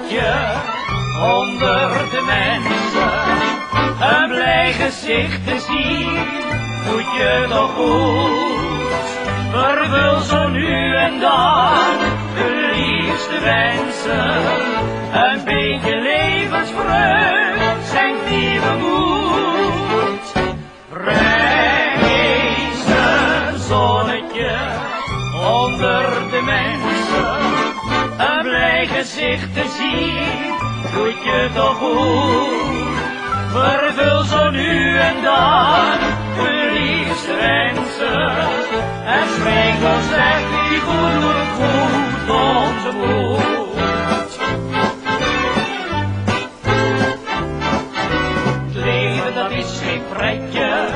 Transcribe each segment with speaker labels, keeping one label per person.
Speaker 1: zonnetje onder de mensen. Een blij gezicht te zien, doet je toch goed. Vervul zo nu en dan de liefste wensen. Een beetje levensvreugd schenkt nieuwe moed. Breng eens een zonnetje onder de mensen. Een blij gezicht te zien, doet je toch goed. Vervul zo nu en dan de liefste wensen. En spreek ons zeg wie goed doet goed onze moed. Het leven dat is geen pretje,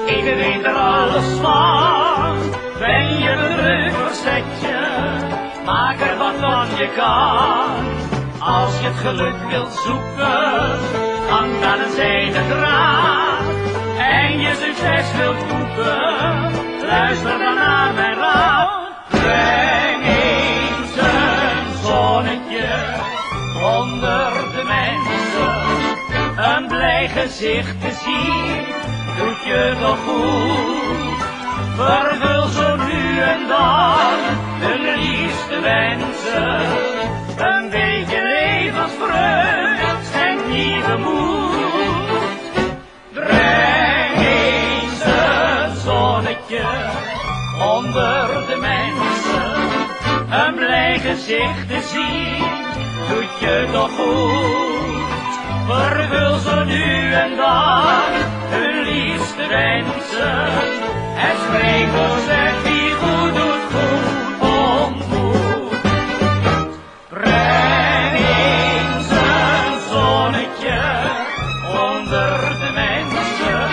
Speaker 1: ik weet er alles van. Ben je bedrukt, verzet je, maak er wat van je kan. Als je het geluk wilt zoeken, dan aan een zijden draad. En je succes wilt boeken, luister dan naar mijn raad. Breng eens een zonnetje onder de mensen. Een blij gezicht te zien, doet je toch goed. Vervul zo nu en dan de liefste wensen. Een beetje levensvreugd schenkt nieuwe moed. Breng eens een zonnetje onder de mensen. Een blij gezicht te zien, doet je toch goed. Vervul zo nu en dan de liefste wensen. En spreek ons zeg wie goed doet goed ontmoet. Breng eens een zonnetje onder de mensen.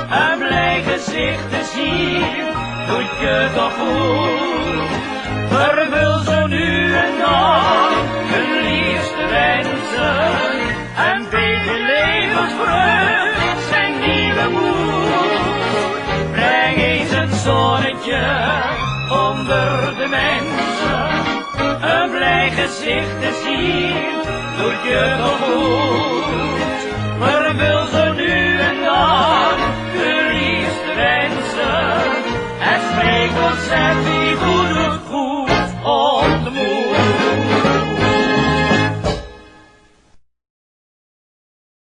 Speaker 1: Een blij gezicht te zien, doet je toch goed. Vervul zo nu en dan de liefste wensen. Een beetje levensvreugd zijn nieuwe moed. Breng eens een zonnetje onder de mensen. Een blij gezicht te zien, doet je toch goed. Vervul zo nu en dan de liefste wensen. En spreek ons